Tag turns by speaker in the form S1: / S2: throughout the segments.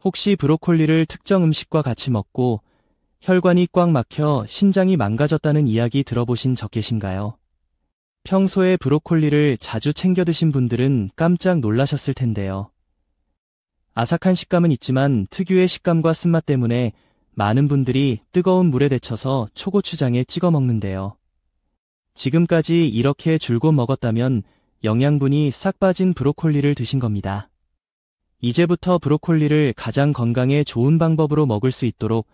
S1: 혹시 브로콜리를 특정 음식과 같이 먹고 혈관이 꽉 막혀 신장이 망가졌다는 이야기 들어보신 적 계신가요? 평소에 브로콜리를 자주 챙겨 드신 분들은 깜짝 놀라셨을 텐데요. 아삭한 식감은 있지만 특유의 식감과 쓴맛 때문에 많은 분들이 뜨거운 물에 데쳐서 초고추장에 찍어 먹는데요. 지금까지 이렇게 줄곧 먹었다면 영양분이 싹 빠진 브로콜리를 드신 겁니다. 이제부터 브로콜리를 가장 건강에 좋은 방법으로 먹을 수 있도록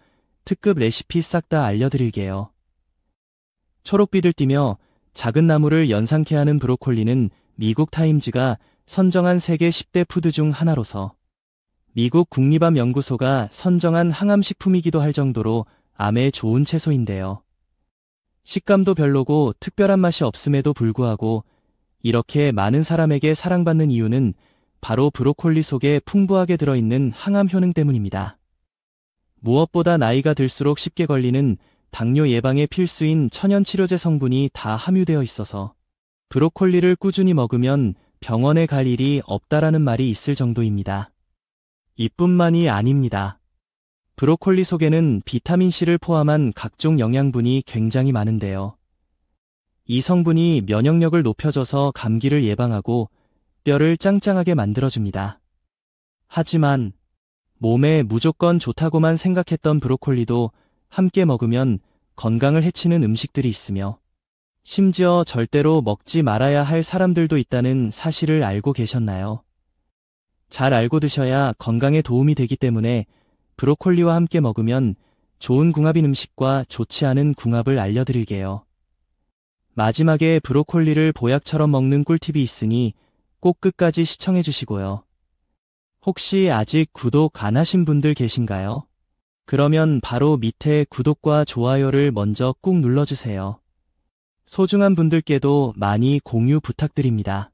S1: 특급 레시피 싹 다 알려드릴게요. 초록빛을 띠며 작은 나무를 연상케 하는 브로콜리는 미국 타임즈가 선정한 세계 10대 푸드 중 하나로서 미국 국립암연구소가 선정한 항암식품이기도 할 정도로 암에 좋은 채소인데요. 식감도 별로고 특별한 맛이 없음에도 불구하고 이렇게 많은 사람에게 사랑받는 이유는 바로 브로콜리 속에 풍부하게 들어있는 항암 효능 때문입니다. 무엇보다 나이가 들수록 쉽게 걸리는 당뇨 예방에 필수인 천연치료제 성분이 다 함유되어 있어서 브로콜리를 꾸준히 먹으면 병원에 갈 일이 없다라는 말이 있을 정도입니다. 이뿐만이 아닙니다. 브로콜리 속에는 비타민C를 포함한 각종 영양분이 굉장히 많은데요. 이 성분이 면역력을 높여줘서 감기를 예방하고 뼈를 짱짱하게 만들어줍니다. 하지만 몸에 무조건 좋다고만 생각했던 브로콜리도 함께 먹으면 건강을 해치는 음식들이 있으며 심지어 절대로 먹지 말아야 할 사람들도 있다는 사실을 알고 계셨나요? 잘 알고 드셔야 건강에 도움이 되기 때문에 브로콜리와 함께 먹으면 좋은 궁합인 음식과 좋지 않은 궁합을 알려드릴게요. 마지막에 브로콜리를 보약처럼 먹는 꿀팁이 있으니 꼭 끝까지 시청해 주시고요. 혹시 아직 구독 안 하신 분들 계신가요? 그러면 바로 밑에 구독과 좋아요를 먼저 꾹 눌러주세요. 소중한 분들께도 많이 공유 부탁드립니다.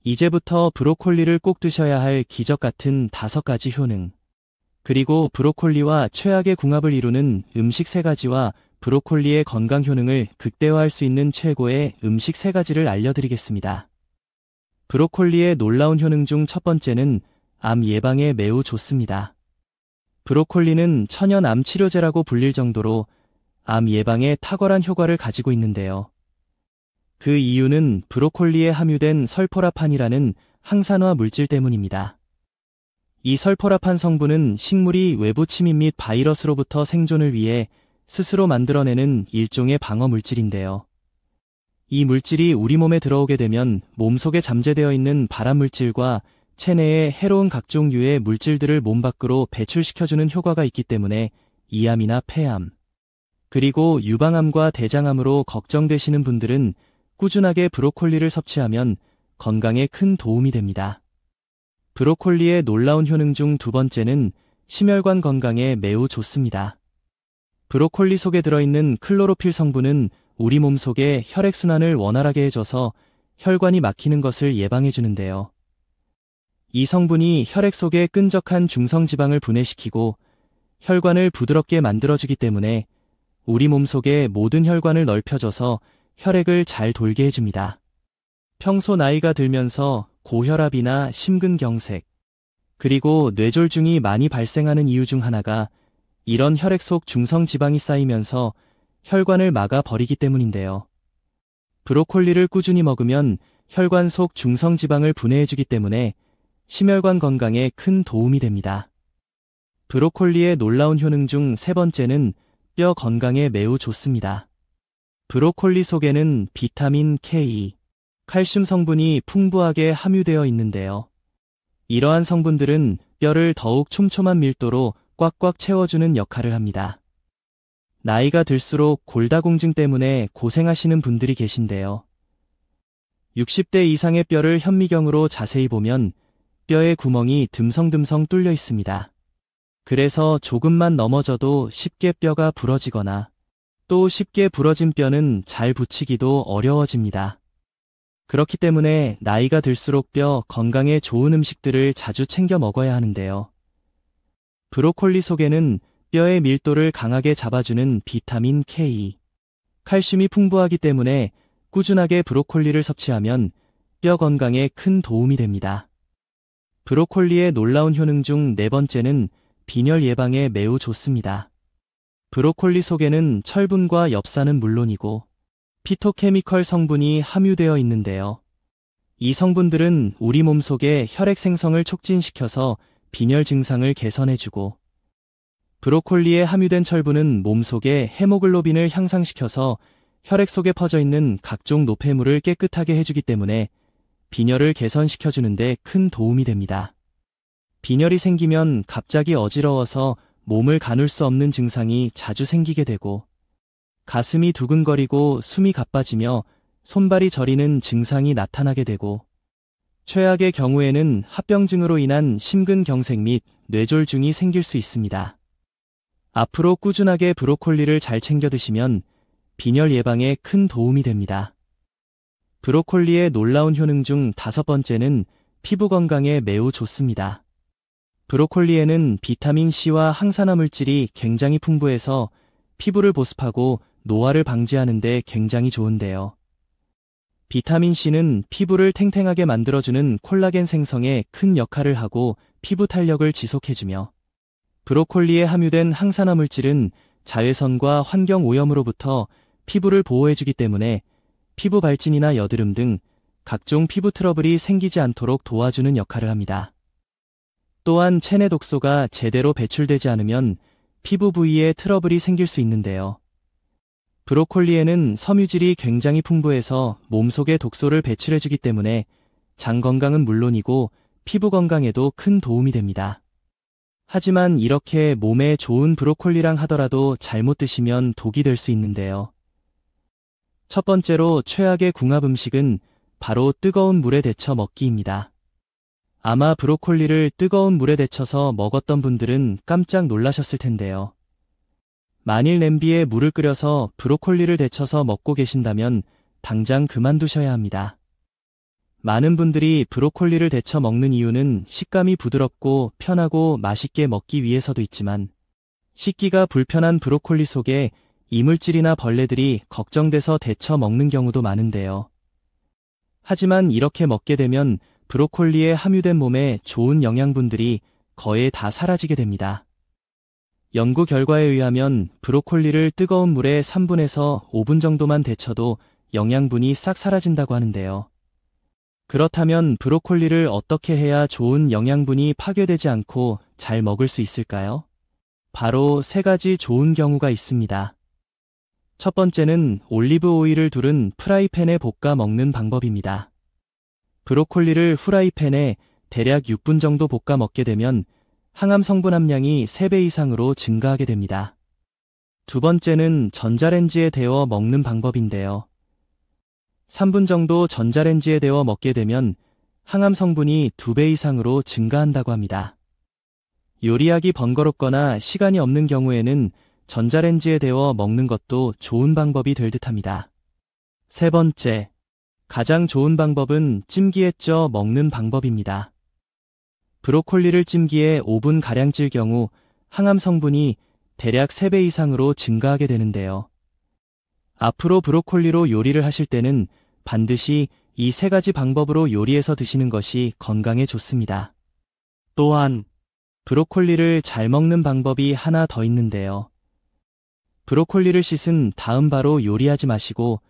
S1: 이제부터 브로콜리를 꼭 드셔야 할 기적 같은 5가지 효능, 그리고 브로콜리와 최악의 궁합을 이루는 음식 3가지와 브로콜리의 건강 효능을 극대화할 수 있는 최고의 음식 3가지를 알려드리겠습니다. 브로콜리의 놀라운 효능 중 첫 번째는 암 예방에 매우 좋습니다. 브로콜리는 천연 암 치료제라고 불릴 정도로 암 예방에 탁월한 효과를 가지고 있는데요. 그 이유는 브로콜리에 함유된 설포라판이라는 항산화 물질 때문입니다. 이 설포라판 성분은 식물이 외부 침입 및 바이러스로부터 생존을 위해 스스로 만들어내는 일종의 방어 물질인데요. 이 물질이 우리 몸에 들어오게 되면 몸속에 잠재되어 있는 발암 물질과 체내의 해로운 각종 유해 물질들을 몸 밖으로 배출시켜주는 효과가 있기 때문에 이암이나 폐암, 그리고 유방암과 대장암으로 걱정되시는 분들은 꾸준하게 브로콜리를 섭취하면 건강에 큰 도움이 됩니다. 브로콜리의 놀라운 효능 중 2번째는 심혈관 건강에 매우 좋습니다. 브로콜리 속에 들어있는 클로로필 성분은 우리 몸 속의 혈액순환을 원활하게 해줘서 혈관이 막히는 것을 예방해주는데요. 이 성분이 혈액 속에 끈적한 중성지방을 분해시키고 혈관을 부드럽게 만들어주기 때문에 우리 몸 속의 모든 혈관을 넓혀줘서 혈액을 잘 돌게 해줍니다. 평소 나이가 들면서 고혈압이나 심근경색, 그리고 뇌졸중이 많이 발생하는 이유 중 하나가 이런 혈액 속 중성지방이 쌓이면서 혈관을 막아 버리기 때문인데요. 브로콜리를 꾸준히 먹으면 혈관 속 중성지방을 분해해주기 때문에 심혈관 건강에 큰 도움이 됩니다. 브로콜리의 놀라운 효능 중 3번째는 뼈 건강에 매우 좋습니다. 브로콜리 속에는 비타민 K, 칼슘 성분이 풍부하게 함유되어 있는데요. 이러한 성분들은 뼈를 더욱 촘촘한 밀도로 꽉꽉 채워주는 역할을 합니다. 나이가 들수록 골다공증 때문에 고생하시는 분들이 계신데요. 60대 이상의 뼈를 현미경으로 자세히 보면 뼈의 구멍이 듬성듬성 뚫려 있습니다. 그래서 조금만 넘어져도 쉽게 뼈가 부러지거나 또 쉽게 부러진 뼈는 잘 붙이기도 어려워집니다. 그렇기 때문에 나이가 들수록 뼈 건강에 좋은 음식들을 자주 챙겨 먹어야 하는데요. 브로콜리 속에는 뼈의 밀도를 강하게 잡아주는 비타민 K, 칼슘이 풍부하기 때문에 꾸준하게 브로콜리를 섭취하면 뼈 건강에 큰 도움이 됩니다. 브로콜리의 놀라운 효능 중 네 번째는 빈혈 예방에 매우 좋습니다. 브로콜리 속에는 철분과 엽산은 물론이고 피토케미컬 성분이 함유되어 있는데요. 이 성분들은 우리 몸 속의 혈액 생성을 촉진시켜서 빈혈 증상을 개선해주고, 브로콜리에 함유된 철분은 몸 속의 헤모글로빈을 향상시켜서 혈액 속에 퍼져 있는 각종 노폐물을 깨끗하게 해주기 때문에 빈혈을 개선시켜주는데 큰 도움이 됩니다. 빈혈이 생기면 갑자기 어지러워서 몸을 가눌 수 없는 증상이 자주 생기게 되고, 가슴이 두근거리고 숨이 가빠지며 손발이 저리는 증상이 나타나게 되고, 최악의 경우에는 합병증으로 인한 심근경색 및 뇌졸중이 생길 수 있습니다. 앞으로 꾸준하게 브로콜리를 잘 챙겨 드시면 빈혈 예방에 큰 도움이 됩니다. 브로콜리의 놀라운 효능 중 다섯 번째는 피부 건강에 매우 좋습니다. 브로콜리에는 비타민 C와 항산화 물질이 굉장히 풍부해서 피부를 보습하고 노화를 방지하는 데 굉장히 좋은데요. 비타민 C는 피부를 탱탱하게 만들어주는 콜라겐 생성에 큰 역할을 하고 피부 탄력을 지속해주며, 브로콜리에 함유된 항산화 물질은 자외선과 환경 오염으로부터 피부를 보호해주기 때문에 피부 발진이나 여드름 등 각종 피부 트러블이 생기지 않도록 도와주는 역할을 합니다. 또한 체내 독소가 제대로 배출되지 않으면 피부 부위에 트러블이 생길 수 있는데요. 브로콜리에는 섬유질이 굉장히 풍부해서 몸속에 독소를 배출해주기 때문에 장 건강은 물론이고 피부 건강에도 큰 도움이 됩니다. 하지만 이렇게 몸에 좋은 브로콜리랑 하더라도 잘못 드시면 독이 될 수 있는데요. 첫 번째로 최악의 궁합 음식은 바로 뜨거운 물에 데쳐 먹기입니다. 아마 브로콜리를 뜨거운 물에 데쳐서 먹었던 분들은 깜짝 놀라셨을 텐데요. 만일 냄비에 물을 끓여서 브로콜리를 데쳐서 먹고 계신다면 당장 그만두셔야 합니다. 많은 분들이 브로콜리를 데쳐 먹는 이유는 식감이 부드럽고 편하고 맛있게 먹기 위해서도 있지만, 씻기가 불편한 브로콜리 속에 이물질이나 벌레들이 걱정돼서 데쳐 먹는 경우도 많은데요. 하지만 이렇게 먹게 되면 브로콜리에 함유된 몸에 좋은 영양분들이 거의 다 사라지게 됩니다. 연구 결과에 의하면 브로콜리를 뜨거운 물에 3분에서 5분 정도만 데쳐도 영양분이 싹 사라진다고 하는데요. 그렇다면 브로콜리를 어떻게 해야 좋은 영양분이 파괴되지 않고 잘 먹을 수 있을까요? 바로 세 가지 좋은 경우가 있습니다. 첫 번째는 올리브 오일을 두른 프라이팬에 볶아 먹는 방법입니다. 브로콜리를 후라이팬에 대략 6분 정도 볶아 먹게 되면 항암 성분 함량이 3배 이상으로 증가하게 됩니다. 두 번째는 전자레인지에 데워 먹는 방법인데요. 3분 정도 전자레인지에 데워 먹게 되면 항암 성분이 2배 이상으로 증가한다고 합니다. 요리하기 번거롭거나 시간이 없는 경우에는 전자레인지에 데워 먹는 것도 좋은 방법이 될 듯합니다. 세 번째, 가장 좋은 방법은 찜기에 쪄 먹는 방법입니다. 브로콜리를 찜기에 5분가량 찔 경우 항암 성분이 대략 3배 이상으로 증가하게 되는데요. 앞으로 브로콜리로 요리를 하실 때는 반드시 이 세 가지 방법으로 요리해서 드시는 것이 건강에 좋습니다. 또한 브로콜리를 잘 먹는 방법이 하나 더 있는데요. 브로콜리를 씻은 다음 바로 요리하지 마시고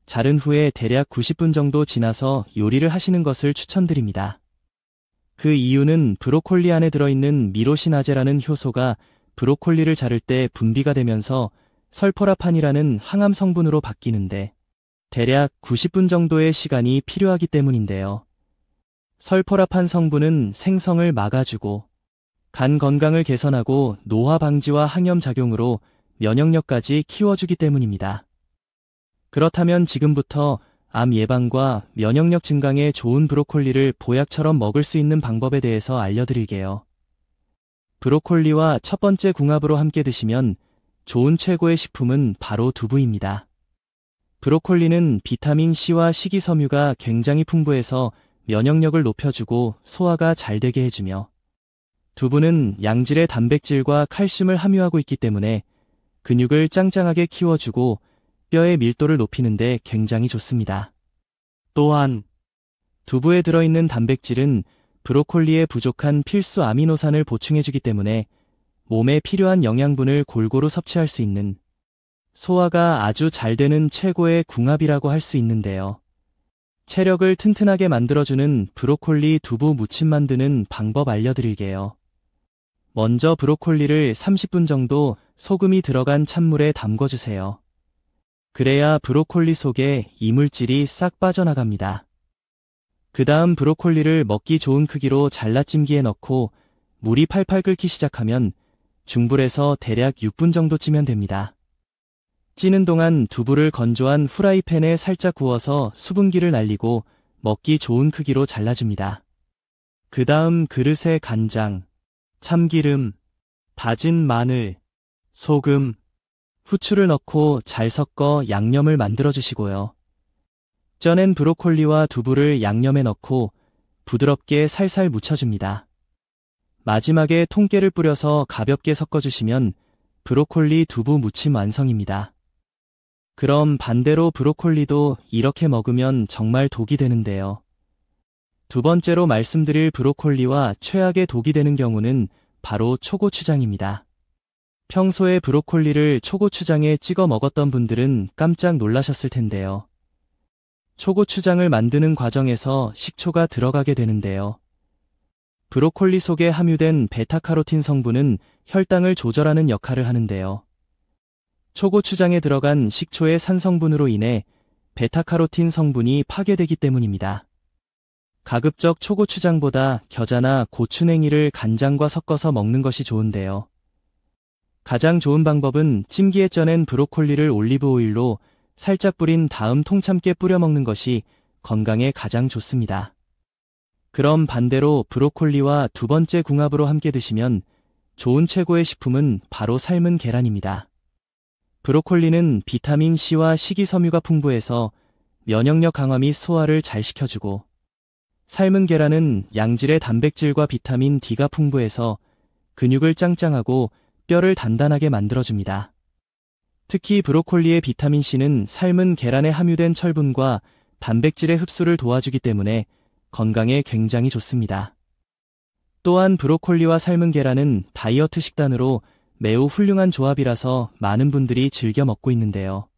S1: 자른 후에 대략 90분 정도 지나서 요리를 하시는 것을 추천드립니다. 그 이유는 브로콜리 안에 들어있는 미로시나제라는 효소가 브로콜리를 자를 때 분비가 되면서 설포라판이라는 항암 성분으로 바뀌는데 대략 90분 정도의 시간이 필요하기 때문인데요. 설포라판 성분은 생성을 막아주고 간 건강을 개선하고 노화 방지와 항염 작용으로 면역력까지 키워주기 때문입니다. 그렇다면 지금부터 암 예방과 면역력 증강에 좋은 브로콜리를 보약처럼 먹을 수 있는 방법에 대해서 알려드릴게요. 브로콜리와 첫 번째 궁합으로 함께 드시면 좋은 최고의 식품은 바로 두부입니다. 브로콜리는 비타민 C와 식이섬유가 굉장히 풍부해서 면역력을 높여주고 소화가 잘 되게 해주며, 두부는 양질의 단백질과 칼슘을 함유하고 있기 때문에 근육을 짱짱하게 키워주고 뼈의 밀도를 높이는 데 굉장히 좋습니다. 또한 두부에 들어있는 단백질은 브로콜리에 부족한 필수 아미노산을 보충해주기 때문에 몸에 필요한 영양분을 골고루 섭취할 수 있는 소화가 아주 잘 되는 최고의 궁합이라고 할 수 있는데요. 체력을 튼튼하게 만들어주는 브로콜리 두부 무침 만드는 방법 알려드릴게요. 먼저 브로콜리를 30분 정도 소금이 들어간 찬물에 담궈주세요. 그래야 브로콜리 속에 이물질이 싹 빠져나갑니다. 그 다음 브로콜리를 먹기 좋은 크기로 잘라 찜기에 넣고 물이 팔팔 끓기 시작하면 중불에서 대략 6분 정도 찌면 됩니다. 찌는 동안 두부를 건조한 후라이팬에 살짝 구워서 수분기를 날리고 먹기 좋은 크기로 잘라줍니다. 그 다음 그릇에 간장, 참기름, 다진 마늘, 소금, 후추를 넣고 잘 섞어 양념을 만들어 주시고요. 쪄낸 브로콜리와 두부를 양념에 넣고 부드럽게 살살 묻혀줍니다. 마지막에 통깨를 뿌려서 가볍게 섞어주시면 브로콜리 두부 무침 완성입니다. 그럼 반대로 브로콜리도 이렇게 먹으면 정말 독이 되는데요. 두 번째로 말씀드릴 브로콜리와 최악의 독이 되는 경우는 바로 초고추장입니다. 평소에 브로콜리를 초고추장에 찍어 먹었던 분들은 깜짝 놀라셨을 텐데요. 초고추장을 만드는 과정에서 식초가 들어가게 되는데요. 브로콜리 속에 함유된 베타카로틴 성분은 혈당을 조절하는 역할을 하는데요. 초고추장에 들어간 식초의 산성분으로 인해 베타카로틴 성분이 파괴되기 때문입니다. 가급적 초고추장보다 겨자나 고추냉이를 간장과 섞어서 먹는 것이 좋은데요. 가장 좋은 방법은 찜기에 쪄낸 브로콜리를 올리브 오일로 살짝 뿌린 다음 통참깨 뿌려 먹는 것이 건강에 가장 좋습니다. 그럼 반대로 브로콜리와 두 번째 궁합으로 함께 드시면 좋은 최고의 식품은 바로 삶은 계란입니다. 브로콜리는 비타민 C와 식이섬유가 풍부해서 면역력 강화 및 소화를 잘 시켜주고, 삶은 계란은 양질의 단백질과 비타민 D가 풍부해서 근육을 짱짱하고 뼈를 단단하게 만들어줍니다. 특히 브로콜리의 비타민 C는 삶은 계란에 함유된 철분과 단백질의 흡수를 도와주기 때문에 건강에 굉장히 좋습니다. 또한 브로콜리와 삶은 계란은 다이어트 식단으로 매우 훌륭한 조합이라서 많은 분들이 즐겨 먹고 있는데요.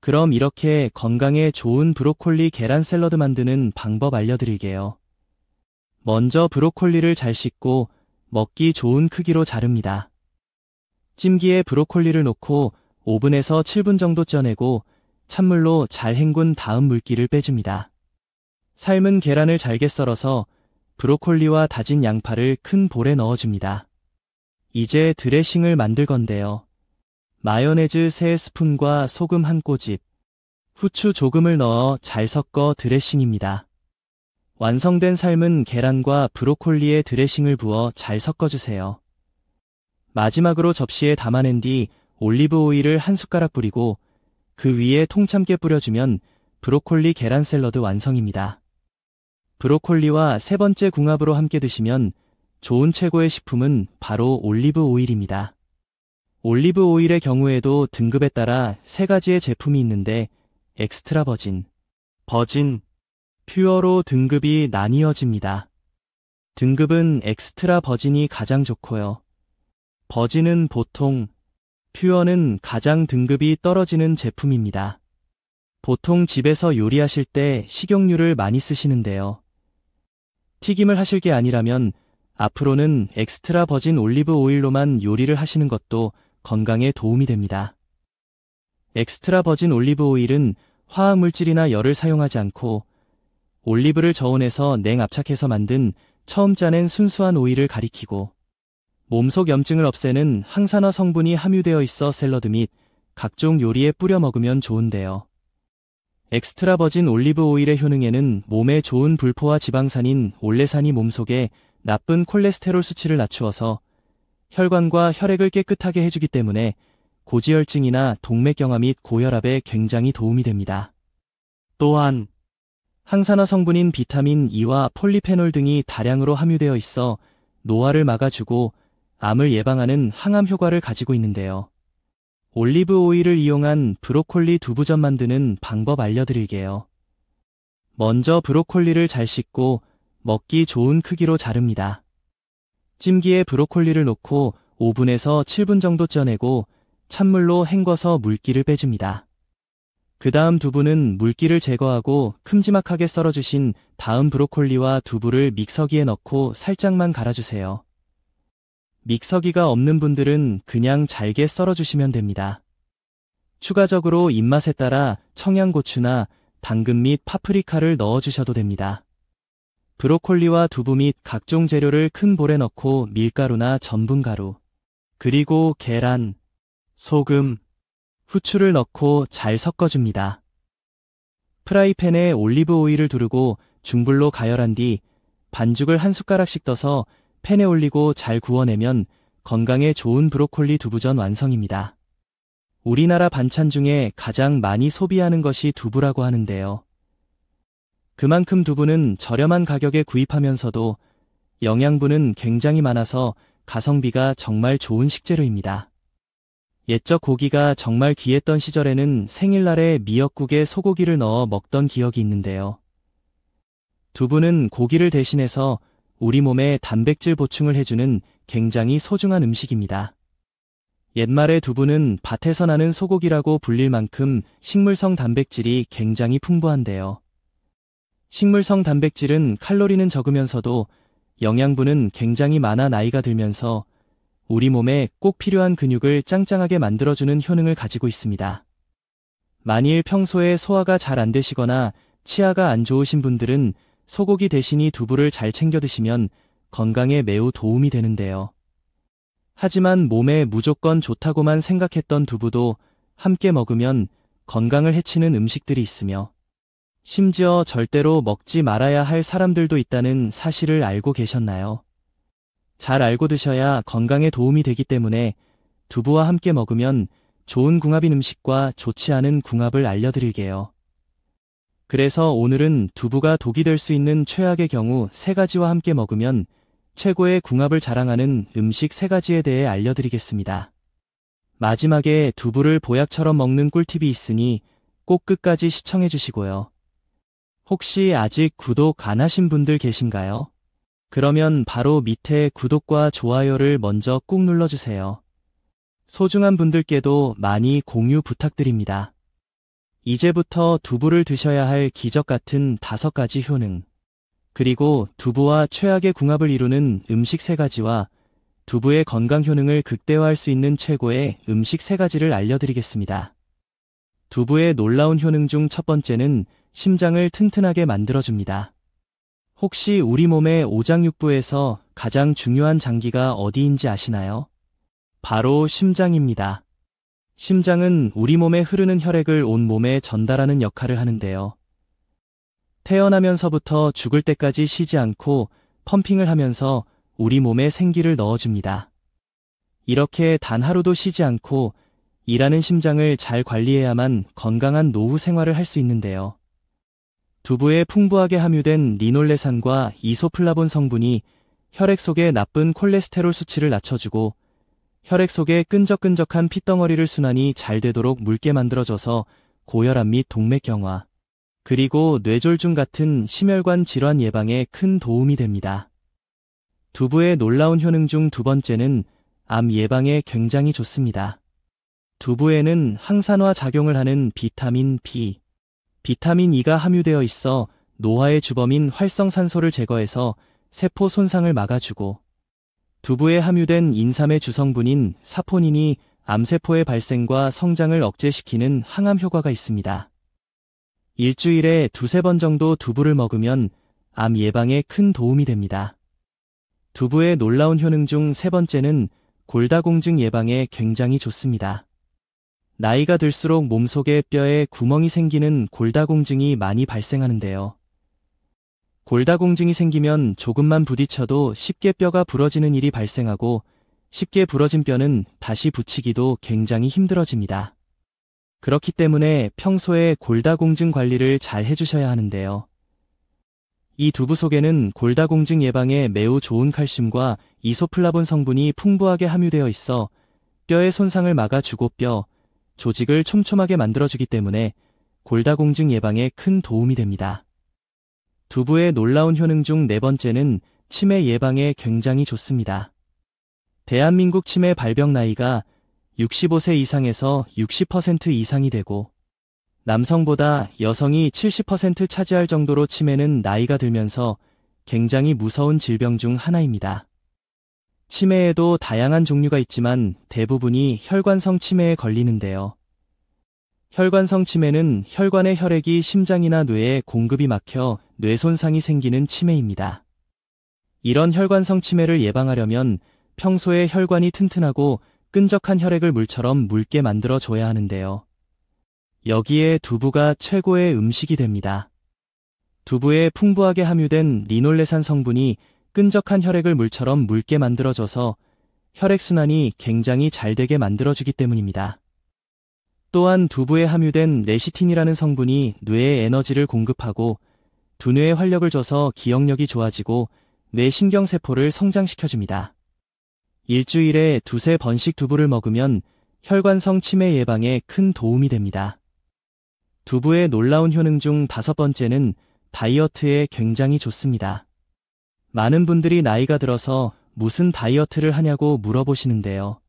S1: 그럼 이렇게 건강에 좋은 브로콜리 계란 샐러드 만드는 방법 알려드릴게요. 먼저 브로콜리를 잘 씻고 먹기 좋은 크기로 자릅니다. 찜기에 브로콜리를 놓고 오븐에서 7분 정도 쪄내고 찬물로 잘 헹군 다음 물기를 빼줍니다. 삶은 계란을 잘게 썰어서 브로콜리와 다진 양파를 큰 볼에 넣어줍니다. 이제 드레싱을 만들 건데요. 마요네즈 3스푼과 소금 1꼬집, 후추 조금을 넣어 잘 섞어 드레싱입니다. 완성된 삶은 계란과 브로콜리에 드레싱을 부어 잘 섞어주세요. 마지막으로 접시에 담아낸 뒤 올리브 오일을 한 숟가락 뿌리고 그 위에 통참깨 뿌려주면 브로콜리 계란 샐러드 완성입니다. 브로콜리와 세 번째 궁합으로 함께 드시면 좋은 최고의 식품은 바로 올리브 오일입니다. 올리브 오일의 경우에도 등급에 따라 세 가지의 제품이 있는데 엑스트라 버진, 퓨어로 등급이 나뉘어집니다. 등급은 엑스트라 버진이 가장 좋고요. 버진은 보통, 퓨어는 가장 등급이 떨어지는 제품입니다. 보통 집에서 요리하실 때 식용유를 많이 쓰시는데요. 튀김을 하실 게 아니라면 앞으로는 엑스트라 버진 올리브 오일로만 요리를 하시는 것도 건강에 도움이 됩니다. 엑스트라 버진 올리브 오일은 화학물질이나 열을 사용하지 않고 올리브를 저온에서 냉압착해서 만든 처음 짜낸 순수한 오일을 가리키고 몸속 염증을 없애는 항산화 성분이 함유되어 있어 샐러드 및 각종 요리에 뿌려 먹으면 좋은데요. 엑스트라 버진 올리브 오일의 효능에는 몸에 좋은 불포화 지방산인 올레산이 몸속에 나쁜 콜레스테롤 수치를 낮추어서 혈관과 혈액을 깨끗하게 해주기 때문에 고지혈증이나 동맥경화 및 고혈압에 굉장히 도움이 됩니다. 또한 항산화 성분인 비타민 E와 폴리페놀 등이 다량으로 함유되어 있어 노화를 막아주고 암을 예방하는 항암 효과를 가지고 있는데요. 올리브 오일을 이용한 브로콜리 두부전 만드는 방법 알려드릴게요. 먼저 브로콜리를 잘 씻고 먹기 좋은 크기로 자릅니다. 찜기에 브로콜리를 넣고 5분에서 7분 정도 쪄내고 찬물로 헹궈서 물기를 빼줍니다. 그 다음 두부는 물기를 제거하고 큼지막하게 썰어주신 다음 브로콜리와 두부를 믹서기에 넣고 살짝만 갈아주세요. 믹서기가 없는 분들은 그냥 잘게 썰어주시면 됩니다. 추가적으로 입맛에 따라 청양고추나 당근 및 파프리카를 넣어주셔도 됩니다. 브로콜리와 두부 및 각종 재료를 큰 볼에 넣고 밀가루나 전분가루, 그리고 계란, 소금, 후추를 넣고 잘 섞어줍니다. 프라이팬에 올리브 오일을 두르고 중불로 가열한 뒤 반죽을 한 숟가락씩 떠서 팬에 올리고 잘 구워내면 건강에 좋은 브로콜리 두부전 완성입니다. 우리나라 반찬 중에 가장 많이 소비하는 것이 두부라고 하는데요. 그만큼 두부는 저렴한 가격에 구입하면서도 영양분은 굉장히 많아서 가성비가 정말 좋은 식재료입니다. 옛적 고기가 정말 귀했던 시절에는 생일날에 미역국에 소고기를 넣어 먹던 기억이 있는데요. 두부는 고기를 대신해서 우리 몸에 단백질 보충을 해주는 굉장히 소중한 음식입니다. 옛말에 두부는 밭에서 나는 소고기라고 불릴 만큼 식물성 단백질이 굉장히 풍부한데요. 식물성 단백질은 칼로리는 적으면서도 영양분은 굉장히 많아 나이가 들면서 우리 몸에 꼭 필요한 근육을 짱짱하게 만들어주는 효능을 가지고 있습니다. 만일 평소에 소화가 잘 안 되시거나 치아가 안 좋으신 분들은 소고기 대신에 두부를 잘 챙겨 드시면 건강에 매우 도움이 되는데요. 하지만 몸에 무조건 좋다고만 생각했던 두부도 함께 먹으면 건강을 해치는 음식들이 있으며 심지어 절대로 먹지 말아야 할 사람들도 있다는 사실을 알고 계셨나요? 잘 알고 드셔야 건강에 도움이 되기 때문에 두부와 함께 먹으면 좋은 궁합인 음식과 좋지 않은 궁합을 알려드릴게요. 그래서 오늘은 두부가 독이 될 수 있는 최악의 경우 3가지와 함께 먹으면 최고의 궁합을 자랑하는 음식 3가지에 대해 알려드리겠습니다. 마지막에 두부를 보약처럼 먹는 꿀팁이 있으니 꼭 끝까지 시청해 주시고요. 혹시 아직 구독 안 하신 분들 계신가요? 그러면 바로 밑에 구독과 좋아요를 먼저 꾹 눌러주세요. 소중한 분들께도 많이 공유 부탁드립니다. 이제부터 두부를 드셔야 할 기적 같은 5가지 효능, 그리고 두부와 최악의 궁합을 이루는 음식 3가지와 두부의 건강 효능을 극대화할 수 있는 최고의 음식 3가지를 알려드리겠습니다. 두부의 놀라운 효능 중 첫 번째는 심장을 튼튼하게 만들어줍니다. 혹시 우리 몸의 오장육부에서 가장 중요한 장기가 어디인지 아시나요? 바로 심장입니다. 심장은 우리 몸에 흐르는 혈액을 온 몸에 전달하는 역할을 하는데요. 태어나면서부터 죽을 때까지 쉬지 않고 펌핑을 하면서 우리 몸에 생기를 넣어줍니다. 이렇게 단 하루도 쉬지 않고 일하는 심장을 잘 관리해야만 건강한 노후 생활을 할 수 있는데요. 두부에 풍부하게 함유된 리놀레산과 이소플라본 성분이 혈액 속의 나쁜 콜레스테롤 수치를 낮춰주고 혈액 속의 끈적끈적한 핏덩어리를 순환이 잘 되도록 묽게 만들어줘서 고혈압 및 동맥경화, 그리고 뇌졸중 같은 심혈관 질환 예방에 큰 도움이 됩니다. 두부의 놀라운 효능 중 2번째는 암 예방에 굉장히 좋습니다. 두부에는 항산화 작용을 하는 비타민 B, 비타민 E가 함유되어 있어 노화의 주범인 활성산소를 제거해서 세포 손상을 막아주고 두부에 함유된 인삼의 주성분인 사포닌이 암세포의 발생과 성장을 억제시키는 항암 효과가 있습니다. 일주일에 2-3번 정도 두부를 먹으면 암 예방에 큰 도움이 됩니다. 두부의 놀라운 효능 중 3번째는 골다공증 예방에 굉장히 좋습니다. 나이가 들수록 몸속에 뼈에 구멍이 생기는 골다공증이 많이 발생하는데요. 골다공증이 생기면 조금만 부딪혀도 쉽게 뼈가 부러지는 일이 발생하고 쉽게 부러진 뼈는 다시 붙이기도 굉장히 힘들어집니다. 그렇기 때문에 평소에 골다공증 관리를 잘 해주셔야 하는데요. 이 두부 속에는 골다공증 예방에 매우 좋은 칼슘과 이소플라본 성분이 풍부하게 함유되어 있어 뼈의 손상을 막아주고 뼈, 조직을 촘촘하게 만들어주기 때문에 골다공증 예방에 큰 도움이 됩니다. 두부의 놀라운 효능 중 네 번째는 치매 예방에 굉장히 좋습니다. 대한민국 치매 발병 나이가 65세 이상에서 60% 이상이 되고 남성보다 여성이 70% 차지할 정도로 치매는 나이가 들면서 굉장히 무서운 질병 중 하나입니다. 치매에도 다양한 종류가 있지만 대부분이 혈관성 치매에 걸리는데요. 혈관성 치매는 혈관의 혈액이 심장이나 뇌에 공급이 막혀 뇌 손상이 생기는 치매입니다. 이런 혈관성 치매를 예방하려면 평소에 혈관이 튼튼하고 끈적한 혈액을 물처럼 묽게 만들어 줘야 하는데요. 여기에 두부가 최고의 음식이 됩니다. 두부에 풍부하게 함유된 리놀레산 성분이 끈적한 혈액을 물처럼 묽게 만들어줘서 혈액순환이 굉장히 잘 되게 만들어주기 때문입니다. 또한 두부에 함유된 레시틴이라는 성분이 뇌에 에너지를 공급하고 두뇌에 활력을 줘서 기억력이 좋아지고 뇌 신경세포를 성장시켜줍니다. 일주일에 두세 번씩 두부를 먹으면 혈관성 치매 예방에 큰 도움이 됩니다. 두부의 놀라운 효능 중 다섯 번째는 다이어트에 굉장히 좋습니다. 많은 분들이 나이가 들어서 무슨 다이어트를 하냐고 물어보시는데요.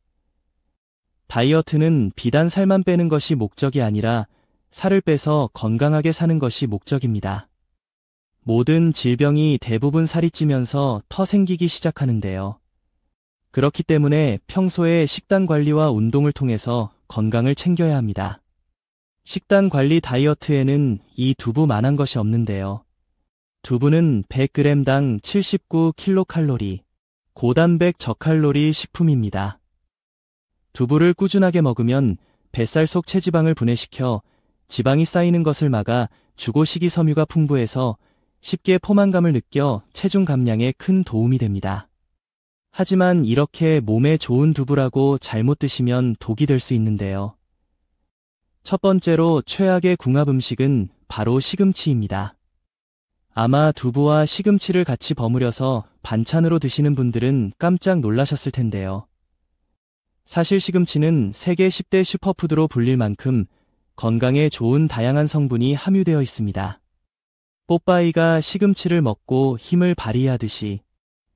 S1: 다이어트는 비단 살만 빼는 것이 목적이 아니라 살을 빼서 건강하게 사는 것이 목적입니다. 모든 질병이 대부분 살이 찌면서 터 생기기 시작하는데요. 그렇기 때문에 평소에 식단 관리와 운동을 통해서 건강을 챙겨야 합니다. 식단 관리 다이어트에는 이 두부만한 것이 없는데요. 두부는 100g당 79kcal, 고단백 저칼로리 식품입니다. 두부를 꾸준하게 먹으면 뱃살 속 체지방을 분해시켜 지방이 쌓이는 것을 막아 주고 식이섬유가 풍부해서 쉽게 포만감을 느껴 체중 감량에 큰 도움이 됩니다. 하지만 이렇게 몸에 좋은 두부라고 잘못 드시면 독이 될 수 있는데요. 첫 번째로 최악의 궁합 음식은 바로 시금치입니다. 아마 두부와 시금치를 같이 버무려서 반찬으로 드시는 분들은 깜짝 놀라셨을 텐데요. 사실 시금치는 세계 10대 슈퍼푸드로 불릴 만큼 건강에 좋은 다양한 성분이 함유되어 있습니다. 뽀빠이가 시금치를 먹고 힘을 발휘하듯이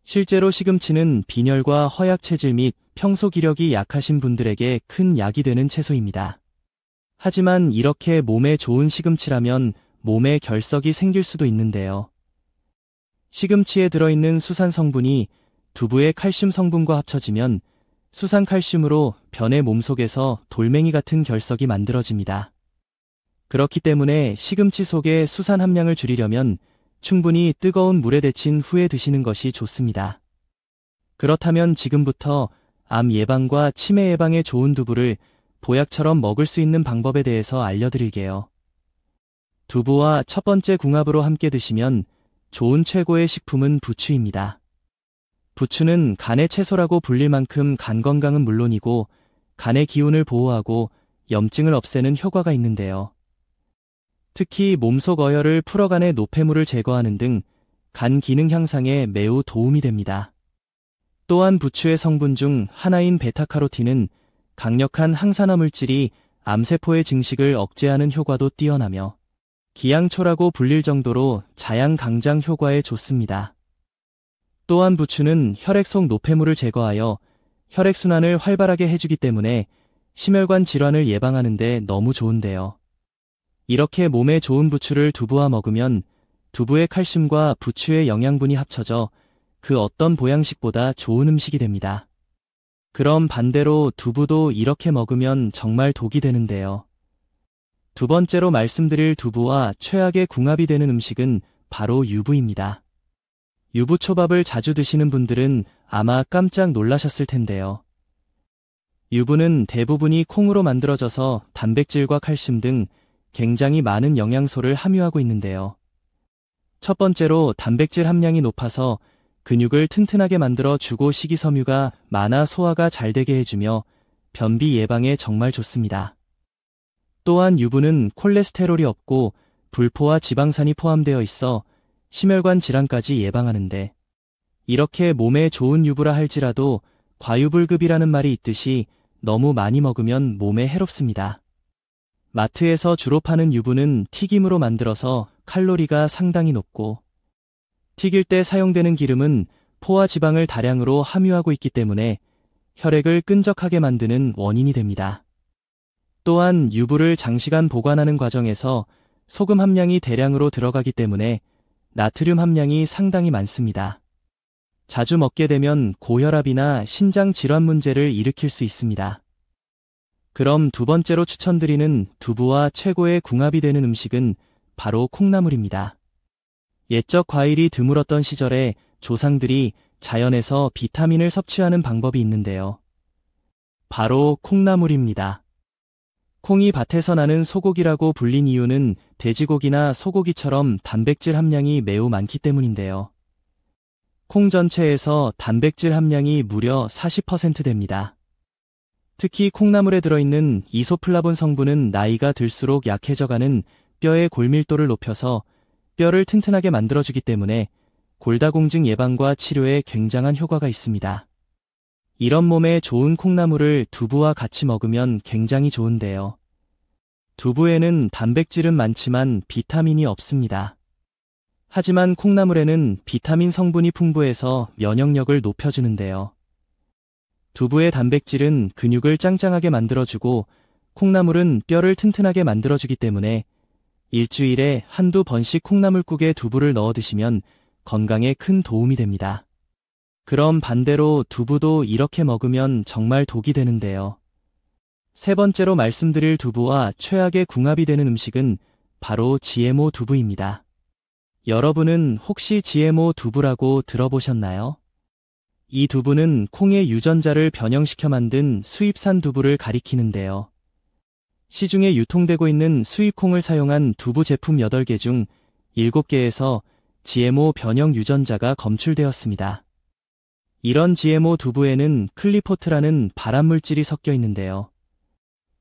S1: 실제로 시금치는 빈혈과 허약 체질 및 평소 기력이 약하신 분들에게 큰 약이 되는 채소입니다. 하지만 이렇게 몸에 좋은 시금치라면 몸에 결석이 생길 수도 있는데요. 시금치에 들어있는 수산 성분이 두부의 칼슘 성분과 합쳐지면 수산칼슘으로 변의 몸속에서 돌멩이 같은 결석이 만들어집니다. 그렇기 때문에 시금치 속의 수산 함량을 줄이려면 충분히 뜨거운 물에 데친 후에 드시는 것이 좋습니다. 그렇다면 지금부터 암 예방과 치매 예방에 좋은 두부를 보약처럼 먹을 수 있는 방법에 대해서 알려드릴게요. 두부와 첫 번째 궁합으로 함께 드시면 좋은 최고의 식품은 부추입니다. 부추는 간의 채소라고 불릴 만큼 간 건강은 물론이고 간의 기운을 보호하고 염증을 없애는 효과가 있는데요. 특히 몸속 어혈을 풀어간의 노폐물을 제거하는 등 간 기능 향상에 매우 도움이 됩니다. 또한 부추의 성분 중 하나인 베타카로틴은 강력한 항산화 물질이 암세포의 증식을 억제하는 효과도 뛰어나며 기양초라고 불릴 정도로 자양강장 효과에 좋습니다. 또한 부추는 혈액 속 노폐물을 제거하여 혈액순환을 활발하게 해주기 때문에 심혈관 질환을 예방하는 데 너무 좋은데요. 이렇게 몸에 좋은 부추를 두부와 먹으면 두부의 칼슘과 부추의 영양분이 합쳐져 그 어떤 보양식보다 좋은 음식이 됩니다. 그럼 반대로 두부도 이렇게 먹으면 정말 독이 되는데요. 두 번째로 말씀드릴 두부와 최악의 궁합이 되는 음식은 바로 유부입니다. 유부초밥을 자주 드시는 분들은 아마 깜짝 놀라셨을 텐데요. 유부는 대부분이 콩으로 만들어져서 단백질과 칼슘 등 굉장히 많은 영양소를 함유하고 있는데요. 첫 번째로 단백질 함량이 높아서 근육을 튼튼하게 만들어 주고 식이섬유가 많아 소화가 잘 되게 해주며 변비 예방에 정말 좋습니다. 또한 유부는 콜레스테롤이 없고 불포화 지방산이 포함되어 있어 심혈관 질환까지 예방하는데 이렇게 몸에 좋은 유부라 할지라도 과유불급이라는 말이 있듯이 너무 많이 먹으면 몸에 해롭습니다. 마트에서 주로 파는 유부는 튀김으로 만들어서 칼로리가 상당히 높고 튀길 때 사용되는 기름은 포화 지방을 다량으로 함유하고 있기 때문에 혈액을 끈적하게 만드는 원인이 됩니다. 또한 유부를 장시간 보관하는 과정에서 소금 함량이 대량으로 들어가기 때문에 나트륨 함량이 상당히 많습니다. 자주 먹게 되면 고혈압이나 신장 질환 문제를 일으킬 수 있습니다. 그럼 두 번째로 추천드리는 두부와 최고의 궁합이 되는 음식은 바로 콩나물입니다. 옛적 과일이 드물었던 시절에 조상들이 자연에서 비타민을 섭취하는 방법이 있는데요. 바로 콩나물입니다. 콩이 밭에서 나는 소고기라고 불린 이유는 돼지고기나 소고기처럼 단백질 함량이 매우 많기 때문인데요. 콩 전체에서 단백질 함량이 무려 40% 됩니다. 특히 콩나물에 들어있는 이소플라본 성분은 나이가 들수록 약해져가는 뼈의 골밀도를 높여서 뼈를 튼튼하게 만들어주기 때문에 골다공증 예방과 치료에 굉장한 효과가 있습니다. 이런 몸에 좋은 콩나물을 두부와 같이 먹으면 굉장히 좋은데요. 두부에는 단백질은 많지만 비타민이 없습니다. 하지만 콩나물에는 비타민 성분이 풍부해서 면역력을 높여주는데요. 두부의 단백질은 근육을 짱짱하게 만들어주고 콩나물은 뼈를 튼튼하게 만들어주기 때문에 일주일에 한두 번씩 콩나물국에 두부를 넣어 드시면 건강에 큰 도움이 됩니다. 그럼 반대로 두부도 이렇게 먹으면 정말 독이 되는데요. 세 번째로 말씀드릴 두부와 최악의 궁합이 되는 음식은 바로 GMO 두부입니다. 여러분은 혹시 GMO 두부라고 들어보셨나요? 이 두부는 콩의 유전자를 변형시켜 만든 수입산 두부를 가리키는데요. 시중에 유통되고 있는 수입콩을 사용한 두부 제품 8개 중 7개에서 GMO 변형 유전자가 검출되었습니다. 이런 GMO 두부에는 클리포트라는 발암물질이 섞여 있는데요.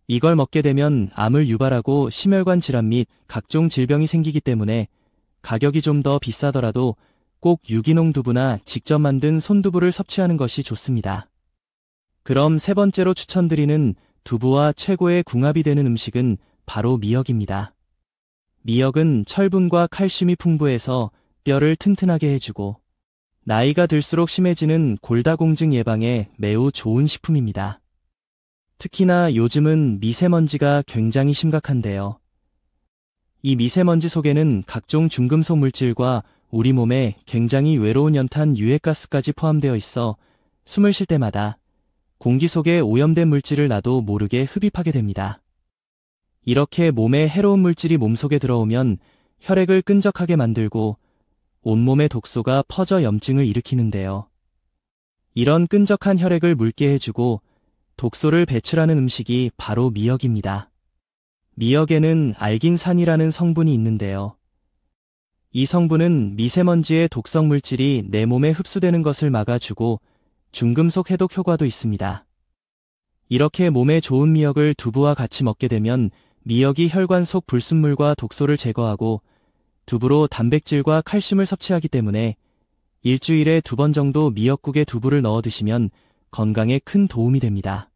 S1: 이걸 먹게 되면 암을 유발하고 심혈관 질환 및 각종 질병이 생기기 때문에 가격이 좀 더 비싸더라도 꼭 유기농 두부나 직접 만든 손두부를 섭취하는 것이 좋습니다. 그럼 세 번째로 추천드리는 두부와 최고의 궁합이 되는 음식은 바로 미역입니다. 미역은 철분과 칼슘이 풍부해서 뼈를 튼튼하게 해주고 나이가 들수록 심해지는 골다공증 예방에 매우 좋은 식품입니다. 특히나 요즘은 미세먼지가 굉장히 심각한데요. 이 미세먼지 속에는 각종 중금속 물질과 우리 몸에 굉장히 외로운 연탄 유해가스까지 포함되어 있어 숨을 쉴 때마다 공기 속에 오염된 물질을 나도 모르게 흡입하게 됩니다. 이렇게 몸에 해로운 물질이 몸속에 들어오면 혈액을 끈적하게 만들고 온몸의 독소가 퍼져 염증을 일으키는데요. 이런 끈적한 혈액을 묽게 해주고 독소를 배출하는 음식이 바로 미역입니다. 미역에는 알긴산이라는 성분이 있는데요. 이 성분은 미세먼지의 독성 물질이 내 몸에 흡수되는 것을 막아주고 중금속 해독 효과도 있습니다. 이렇게 몸에 좋은 미역을 두부와 같이 먹게 되면 미역이 혈관 속 불순물과 독소를 제거하고 두부로 단백질과 칼슘을 섭취하기 때문에 일주일에 2번 정도 미역국에 두부를 넣어 드시면 건강에 큰 도움이 됩니다.